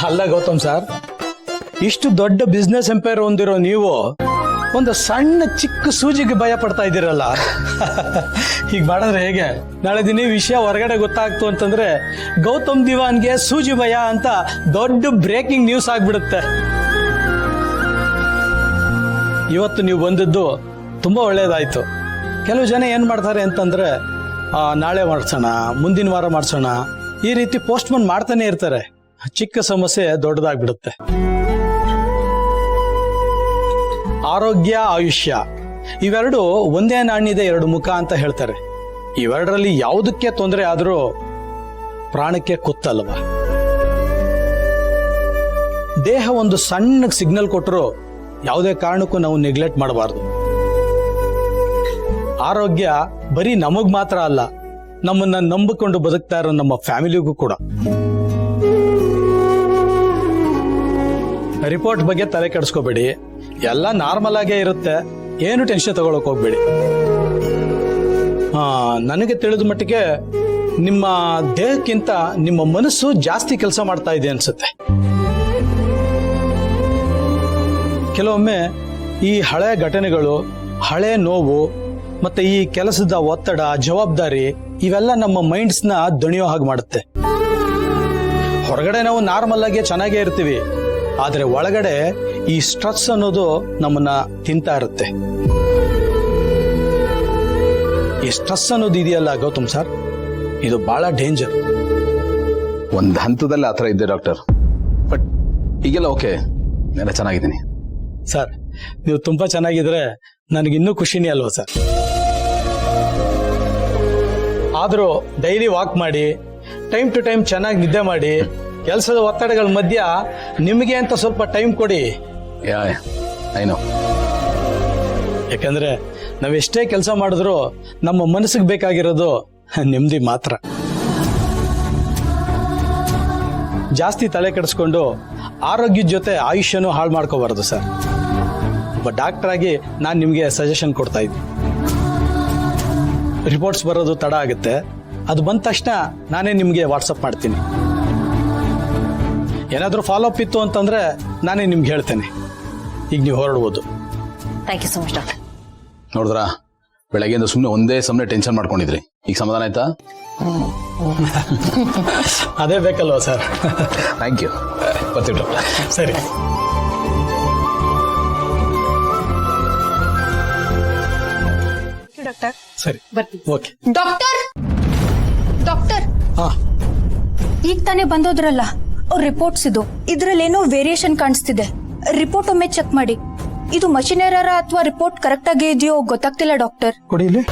ಅಲ್ಲ ಗೌತಮ್ ಸರ್, ಇಷ್ಟು ದೊಡ್ಡ ಬಿಸ್ನೆಸ್ ಎಂಪೈರ್ ಹೊಂದಿರೋ ನೀವು ಒಂದು ಸಣ್ಣ ಚಿಕ್ಕ ಸೂಜಿಗೆ ಭಯ ಪಡ್ತಾ ಇದ್ದೀರಲ್ಲ. ಹೀಗೆ ಮಾಡಿದ್ರೆ ಹೇಗೆ? ನಾಳೆ ದಿನ ವಿಷಯ ಹೊರಗಡೆ ಗೊತ್ತಾಗ್ತು ಅಂತಂದ್ರೆ ಗೌತಮ್ ದಿವಾನ್ಗೆ ಸೂಜಿ ಭಯ ಅಂತ ದೊಡ್ಡ ಬ್ರೇಕಿಂಗ್ ನ್ಯೂಸ್ ಆಗ್ಬಿಡುತ್ತೆ. ಇವತ್ತು ನೀವು ಬಂದದ್ದು ತುಂಬಾ ಒಳ್ಳೇದಾಯ್ತು. ಕೆಲವು ಜನ ಏನ್ ಮಾಡ್ತಾರೆ ಅಂತಂದ್ರೆ ನಾಳೆ ಮಾಡ್ಸೋಣ, ಮುಂದಿನ ವಾರ ಮಾಡ್ಸೋಣ, ಈ ರೀತಿ ಪೋಸ್ಟ್ಪೋನ್ ಮಾಡ್ತಾನೆ ಇರ್ತಾರೆ. ಚಿಕ್ಕ ಸಮಸ್ಯೆ ದೊಡ್ಡದಾಗ್ಬಿಡುತ್ತೆ. ಆರೋಗ್ಯ, ಆಯುಷ್ಯ ಇವೆರಡು ಒಂದೇ ನಾಣ್ಯದ ಎರಡು ಮುಖ ಅಂತ ಹೇಳ್ತಾರೆ. ಇವೆರಡರಲ್ಲಿ ಯಾವುದಕ್ಕೆ ತೊಂದರೆ ಆದ್ರೂ ಪ್ರಾಣಕ್ಕೆ ಕುತ್ತಲ್ವ. ದೇಹ ಒಂದು ಸಣ್ಣ ಸಿಗ್ನಲ್ ಕೊಟ್ಟರು ಯಾವುದೇ ಕಾರಣಕ್ಕೂ ನಾವು ನೆಗ್ಲೆಕ್ಟ್ ಮಾಡಬಾರ್ದು. ಆರೋಗ್ಯ ಬರೀ ನಮಗ್ ಮಾತ್ರ ಅಲ್ಲ, ನಮ್ಮನ್ನ ನಂಬಿಕೊಂಡು ಬದುಕ್ತಾ ಇರೋ ನಮ್ಮ ಫ್ಯಾಮಿಲಿಗೂ ಕೂಡ. ರಿಪೋರ್ಟ್ ಬಗ್ಗೆ ತಲೆ ಕೆಡಿಸ್ಕೋಬೇಡಿ, ಎಲ್ಲ ನಾರ್ಮಲ್ ಆಗೇ ಇರುತ್ತೆ, ಏನು ಟೆನ್ಷನ್ ತಗೊಳಕ್ ಹೋಗ್ಬೇಡಿ. ನನಗೆ ತಿಳಿದ ಮಟ್ಟಿಗೆ ನಿಮ್ಮ ದೇಹಕ್ಕಿಂತ ನಿಮ್ಮ ಮನಸ್ಸು ಜಾಸ್ತಿ ಕೆಲಸ ಮಾಡ್ತಾ ಇದೆ ಅನ್ಸುತ್ತೆ. ಕೆಲವೊಮ್ಮೆ ಈ ಹಳೆ ಘಟನೆಗಳು, ಹಳೆ ನೋವು, ಮತ್ತೆ ಈ ಕೆಲಸದ ಒತ್ತಡ, ಜವಾಬ್ದಾರಿ ಇವೆಲ್ಲ ನಮ್ಮ ಮೈಂಡ್ಸ್ನ ದಣಿಯೋ ಹಾಗೆ ಮಾಡುತ್ತೆ. ಹೊರಗಡೆ ನಾವು ನಾರ್ಮಲ್ ಆಗಿ ಚೆನ್ನಾಗೇ ಇರ್ತೀವಿ, ಆದ್ರೆ ಒಳಗಡೆ ಈ ಸ್ಟ್ರೆಸ್ ಅನ್ನೋದು ನಮ್ಮನ್ನ ತಿಂತಾ ಇರುತ್ತೆ. ಈ ಸ್ಟ್ರೆಸ್ ಅನ್ನೋದು ಇದೆಯಲ್ಲ ಗೌತಮ್ ಸರ್, ಇದು ಬಹಳ ಡೇಂಜರ್. ಒಂದು ಹಂತದಲ್ಲಿ ಆತರ ಇದ್ದೆ ಡಾಕ್ಟರ್, ಬಟ್ ಈಗೆಲ್ಲ ಓಕೆ, ಎಲ್ಲ ಚೆನ್ನಾಗಿದ್ದೀನಿ. ಸರ್, ನೀವು ತುಂಬಾ ಚೆನ್ನಾಗಿದ್ರೆ ನನಗಿನ್ನೂ ಖುಷಿನೇ ಅಲ್ವಾ ಸರ್. ಆದ್ರೂ ಡೈಲಿ ವಾಕ್ ಮಾಡಿ, ಟೈಮ್ ಟು ಟೈಮ್ ಚೆನ್ನಾಗಿ ನಿದ್ದೆ ಮಾಡಿ, ಕೆಲಸದ ಒತ್ತಡಗಳ ಮಧ್ಯ ನಿಮಗೆ ಅಂತ ಸ್ವಲ್ಪ ಟೈಮ್ ಕೊಡಿ. ಯಾಕಂದ್ರೆ ನಾವೆಷ್ಟೇ ಕೆಲಸ ಮಾಡಿದ್ರು ನಮ್ಮ ಮನಸ್ಸಿಗೆ ಬೇಕಾಗಿರೋದು ನೆಮ್ಮದಿ ಮಾತ್ರ. ಜಾಸ್ತಿ ತಲೆ ಕೆಡಿಸ್ಕೊಂಡು ಆರೋಗ್ಯದ ಜೊತೆ ಆಯುಷ್ಯನೂ ಹಾಳು ಮಾಡ್ಕೋಬಾರ್ದು ಸರ್. ಒಬ್ಬ ಡಾಕ್ಟರ್ ಆಗಿ ನಾನು ನಿಮಗೆ ಸಜೆಷನ್ ಕೊಡ್ತಾ ಇದ್ದೀನಿ. ರಿಪೋರ್ಟ್ಸ್ ಬರೋದು ತಡ ಆಗುತ್ತೆ, ಅದು ಬಂದ ತಕ್ಷಣ ನಾನೇ ನಿಮಗೆ ವಾಟ್ಸಪ್ ಮಾಡ್ತೀನಿ. ಏನಾದರೂ ಫಾಲೋ ಅಪ್ ಇತ್ತು ಅಂತಂದ್ರೆ ನಾನೇ ನಿಮ್ಗೆ ಹೇಳ್ತೇನೆ. ಈಗ ನೀವು ಹೊರಡ್ಬೋದು. Thank you so much doctor. ನೋಡಿದ್ರಾ, ಬೆಳಗ್ಗೆಯಿಂದ ಸುಮ್ಮನೆ ಒಂದೇ ಸಮನೆ ಟೆನ್ಷನ್ ಮಾಡ್ಕೊಂಡಿದ್ರಿ, ಈಗ ಸಮಾಧಾನ ಆಯ್ತಾ? ಅದೇ ಬೇಕಲ್ವಾ ಸರ್. Thank you. ಬರ್ತೀವಿ ಡಾಕ್ಟರ್. ಸರಿ. ಡಾಕ್ಟರ್ ಸರಿ, ಬರ್ತೀವಿ. ಓಕೆ. ಡಾಕ್ಟರ್ ಡಾಕ್ಟರ್, ಹಾ, ಈಗ ತಾನೇ ಬಂದೋದ್ರಲ್ಲ ಅವ್ರ ರಿಪೋರ್ಟ್ಸ್ ಇದು, ಇದ್ರಲ್ಲೇನೋ ವೇರಿಯೇಷನ್ ಕಾಣಿಸ್ತಿದೆ. ರಿಪೋರ್ಟ್ ಒಮ್ಮೆ ಚೆಕ್ ಮಾಡಿ. ಇದು ಮಷಿನ್ ಎರರ ಅಥವಾ ರಿಪೋರ್ಟ್ ಕರೆಕ್ಟ್ ಆಗಿ ಇದೆಯೋ ಗೊತ್ತಾಗ್ತಿಲ್ಲ ಡಾಕ್ಟರ್. ಕೊಡಿ ಇಲ್ಲಿ.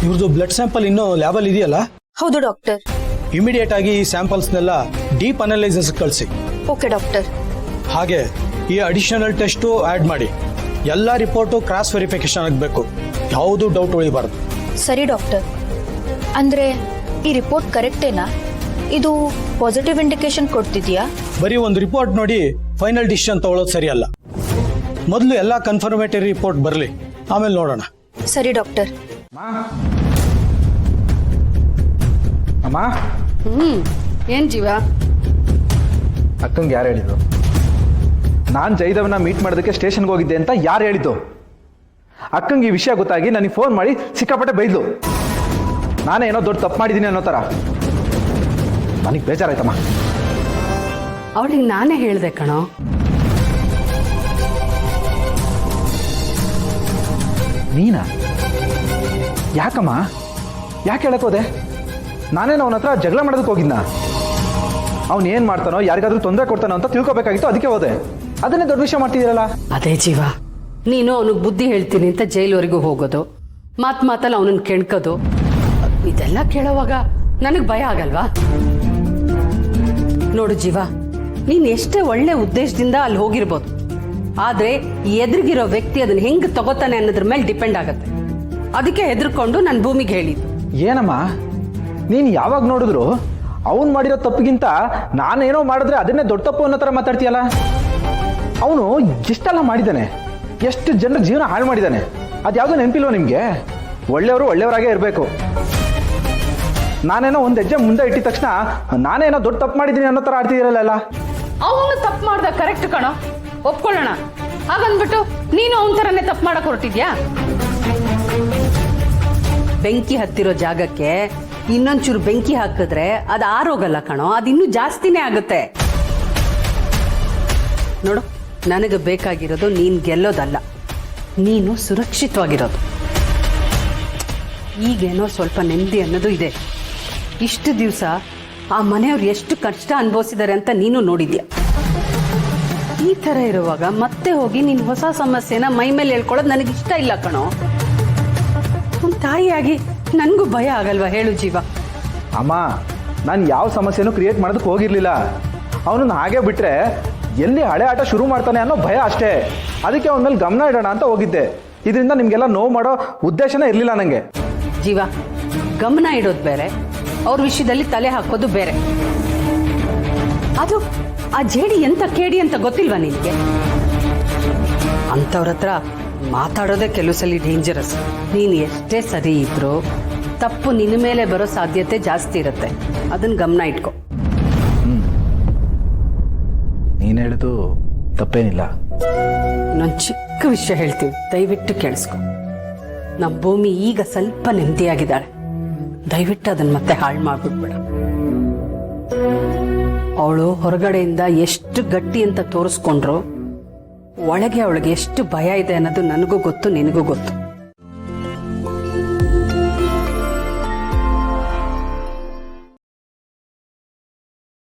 ಇವ್ರದ್ದು ಬ್ಲಡ್ ಸ್ಯಾಂಪಲ್ ಇನ್ನೂ ಲ್ಯಾಬಲ್ ಇದೆಯಲ್ಲ? ಹೌದು ಡಾಕ್ಟರ್. ಇಮಿಡಿಯೇಟ್ ಆಗಿ ಈ ಸ್ಯಾಂಪಲ್ಸ್ನೆಲ್ಲ ಡೀಪ್ ಅನಲೈಸಿಸ್ ಕಳಿಸಿ. Okay doctor. ಹಾಗೆ ಈ ಅಡಿಷನಲ್ ಟೆಸ್ಟ್ ಆಡ್ ಮಾಡಿ. ಎಲ್ಲ ರಿಪೋರ್ಟು ಕ್ರಾಸ್ ವೆರಿಫಿಕೇಶನ್ ಆಗಬೇಕು, ಯಾವುದು ಡೌಟ್ ಉಳಿಬಾರ್ದು. ಸರಿ ಡಾಕ್ಟರ್. ಅಂದ್ರೆ ಈ ರಿಪೋರ್ಟ್ ಕರೆಕ್ಟೇನಾ? ಇದು ಪಾಸಿಟಿವ್ ಇಂಡಿಕೇಶನ್ ಕೊಡ್ತಿದ್ಯಾ? ಬರೀ ಒಂದು ರಿಪೋರ್ಟ್ ನೋಡಿ ಫೈನಲ್ ಡಿಸಿಷನ್ ತಗೊಳ್ಳೋದು ಸರಿಯಲ್ಲ. ಮೊದಲು ಎಲ್ಲ ಕನ್ಫರ್ಮೇಟರಿ ರಿಪೋರ್ಟ್ ಬರಲಿ, ಆಮೇಲೆ ನೋಡೋಣ. ಸರಿ ಡಾಕ್ಟರ್. ಅಮ್ಮ, ಏನ್ ಜೀವ? ಅಕ್ಕಂಗೆ ಯಾರು ಹೇಳಿದ್ರು? ನಾನು ಜೈದವನ್ನ ಮೀಟ್ ಮಾಡೋದಕ್ಕೆ ಸ್ಟೇಷನ್ಗೆ ಹೋಗಿದ್ದೆ ಅಂತ ಯಾರು ಹೇಳಿದ್ದು? ಅಕ್ಕಂಗೆ ಈ ವಿಷಯ ಗೊತ್ತಾಗಿ ನನಗೆ ಫೋನ್ ಮಾಡಿ ಸಿಕ್ಕಾಪಟ್ಟೆ ಬೈದ್ಲು. ನಾನೇ ಏನೋ ದೊಡ್ಡ ತಪ್ಪು ಮಾಡಿದ್ದೀನಿ ಅನ್ನೋ ಥರ. ನನಗೆ ಬೇಜಾರಾಯ್ತಮ್ಮ. ಅವಳಿಗೆ ನಾನೇ ಹೇಳ್ದೆ ಕಣೋ. ನೀನಾ? ಯಾಕಮ್ಮ? ಯಾಕೆ ಹೇಳಕ್ ಹೋದೆ? ನಾನೇನು ಅವನ ಹತ್ರ ಜಗಳ ಮಾಡೋದಕ್ಕೆ ಹೋಗಿದ್ನ? ಅವ್ನು ಏನು ಮಾಡ್ತಾನೋ, ಯಾರಿಗಾದ್ರೂ ತೊಂದರೆ ಕೊಡ್ತಾನೋ ಅಂತ ತಿಳ್ಕೊಬೇಕಾಗಿತ್ತು, ಅದಕ್ಕೆ ಹೋದೆ. ಅದನ್ನೇ ದೊಡ್ಡ ವಿಷಯ ಮಾಡ್ತಿದ್ದೀರಲ್ಲ. ಅದೇ ಜೀವ, ನೀನು ಅವನಿಗೆ ಬುದ್ಧಿ ಹೇಳ್ತೀನಿ ಅಂತ ಜೈಲ್ವರೆಗೂ ಹೋಗೋದು, ಮಾತಲ್ಲಿ ಅವನನ್ನು ಕೆಣ್ಕೋದು, ಇದೆಲ್ಲ ಕೇಳೋವಾಗ ನನಗೆ ಭಯ ಆಗಲ್ವಾ? ನೋಡು ಜೀವ, ನೀನ್ ಎಷ್ಟೇ ಒಳ್ಳೆ ಉದ್ದೇಶದಿಂದ ಅಲ್ಲಿ ಹೋಗಿರ್ಬೋದು, ಆದ್ರೆ ಎದುರಿಗಿರೋ ವ್ಯಕ್ತಿ ಅದನ್ನ ಹೆಂಗ್ ತಗೋತಾನೆ ಅನ್ನೋದ್ರ ಮೇಲೆ ಡಿಪೆಂಡ್ ಆಗತ್ತೆ. ಅದಕ್ಕೆ ಹೆದರ್ಕೊಂಡು ನಾನು ಭೂಮಿಗೆ ಹೇಳಿದ್ದು. ಏನಮ್ಮ, ನೀನು ಯಾವಾಗ ನೋಡಿದ್ರು ಅವನು ಮಾಡಿರೋ ತಪ್ಪಿಗಿಂತ ನಾನೇನೋ ಮಾಡಿದ್ರೆ ಅದನ್ನೇ ದೊಡ್ಡ ತಪ್ಪು ಅನ್ನೋ ಥರ ಮಾತಾಡ್ತೀಯಲ್ಲ. ಅವನು ಎಷ್ಟೆಲ್ಲ ಮಾಡಿದ್ದಾನೆ, ಎಷ್ಟು ಜನರ ಜೀವನ ಹಾಳು ಮಾಡಿದ್ದಾನೆ. ಅದ್ಯಾವುದೋ ನೆನಪಿಲ್ವ ನಿಮಗೆ? ಒಳ್ಳೆಯವರು ಒಳ್ಳೆಯವರಾಗೇ ಇರಬೇಕು. ನಾನೇನೋ ಒಂದು ಹೆಜ್ಜೆ ಮುಂದೆ ಇಟ್ಟಿದ ತಕ್ಷಣ ನಾನೇನೋ ದೊಡ್ಡ ತಪ್ಪು ಮಾಡಿದ್ದೀನಿ ಅನ್ನೋ ಥರ ಆಡ್ತಿದ್ದೀರಲ್ಲ. ಅವನು ತಪ್ಪು ಮಾಡ್ದ ಕರೆಕ್ಟ್ ಕಣೋ, ಒಪ್ಕೊಳ್ಳೋಣ. ಹಾಗಂದ್ಬಿಟ್ಟು ನೀನು ಅವನ ಥರನೇ ತಪ್ಪು ಮಾಡಕ್ ಹೊರಟಿದ್ಯಾ? ಬೆಂಕಿ ಹತ್ತಿರೋ ಜಾಗಕ್ಕೆ ಇನ್ನೊಂಚೂರು ಬೆಂಕಿ ಹಾಕಿದ್ರೆ ಅದು ಆರೋಗಲ್ಲ ಕಣೋ, ಅದು ಇನ್ನೂ ಜಾಸ್ತಿನೇ ಆಗುತ್ತೆ. ನೋಡು, ನನಗೆ ಬೇಕಾಗಿರೋದು ನೀನು ಗೆಲ್ಲೋದಲ್ಲ, ನೀನು ಸುರಕ್ಷಿತವಾಗಿರೋದು. ಈಗೇನೋ ಸ್ವಲ್ಪ ನೆಮ್ಮದಿ ಅನ್ನೋದು ಇದೆ. ಇಷ್ಟು ದಿವಸ ಆ ಮನೆಯವ್ರು ಎಷ್ಟು ಕಷ್ಟ ಅನುಭವಿಸಿದ್ದಾರೆ ಅಂತ ನೀನು ನೋಡಿದ್ಯಾ. ಈ ಥರ ಇರುವಾಗ ಮತ್ತೆ ಹೋಗಿ ನೀನು ಹೊಸ ಸಮಸ್ಯೆನ ಮೈ ಮೇಲೆ ಹೇಳ್ಕೊಳ್ಳೋದು ನನಗಿಷ್ಟ ಇಲ್ಲ ಕಣೋ. ಒಂದು ತಾಯಿಯಾಗಿ ನನಗೂ ಭಯ ಆಗಲ್ವಾ ಹೇಳು ಜೀವ? ಅಮ್ಮ, ನಾನು ಯಾವ ಸಮಸ್ಯೆನೂ ಕ್ರಿಯೇಟ್ ಮಾಡೋದಕ್ಕೆ ಹೋಗಿರ್ಲಿಲ್ಲ. ಅವನನ್ನು ಹಾಗೆ ಬಿಟ್ರೆ ಎಲ್ಲಿ ಹಳೆ ಆಟ ಶುರು ಮಾಡ್ತಾನೆ ಅನ್ನೋ ಭಯ ಅಷ್ಟೇ. ಅದಕ್ಕೆ ಅವನ ಮೇಲೆ ಗಮನ ಇಡೋಣ ಅಂತ ಹೋಗಿದ್ದೆ. ಇದರಿಂದ ನಿಮಗೆಲ್ಲ ನೋವು ಮಾಡೋ ಉದ್ದೇಶನೇ ಇರಲಿಲ್ಲ ನನಗೆ. ಜೀವ, ಗಮನ ಇಡೋದು ಬೇರೆ, ಅವ್ರ ವಿಷಯದಲ್ಲಿ ತಲೆ ಹಾಕೋದು ಬೇರೆ. ಅದು ಆ ಜೇಡಿ ಎಂತ ಕೇಡಿ ಅಂತ ಗೊತ್ತಿಲ್ವಾ ನಿನಗೆ? ಅಂಥವ್ರ ಹತ್ರ ಮಾತಾಡೋದೇ ಕೆಲವು ಸಲ ಡೇಂಜರಸ್. ನೀನು ಎಷ್ಟೇ ಸರಿ ಇದ್ರು ತಪ್ಪು ನಿನ್ನ ಮೇಲೆ ಬರೋ ಸಾಧ್ಯತೆ ಜಾಸ್ತಿ ಇರುತ್ತೆ. ಅದನ್ನ ಗಮನ ಇಟ್ಕೊ. ನೀನು ಹೇಳೋದು ತಪ್ಪೇನಿಲ್ಲ. ಇನ್ನೊಂದು ಚಿಕ್ಕ ವಿಷಯ ಹೇಳ್ತೀನಿ, ದಯವಿಟ್ಟು ಕೇಳಿಸ್ಕೊ. ನಮ್ಮ ಭೂಮಿ ಈಗ ಸ್ವಲ್ಪ ನೆಮ್ಮದಿಯಾಗಿದ್ದಾಳೆ. ದಯವಿಟ್ಟು ಅದನ್ನ ಮತ್ತೆ ಹಾಳು ಮಾಡ್ಬಿಡ್ಬೇಡ. ಅವಳು ಹೊರಗಡೆಯಿಂದ ಎಷ್ಟು ಗಟ್ಟಿ ಅಂತ ತೋರಿಸ್ಕೊಂಡ್ರು, ಒಳಗೆ ಅವಳಿಗೆ ಎಷ್ಟು ಭಯ ಇದೆ ಅನ್ನೋದು ನನಗೂ ಗೊತ್ತು, ನಿನಗೂ ಗೊತ್ತು.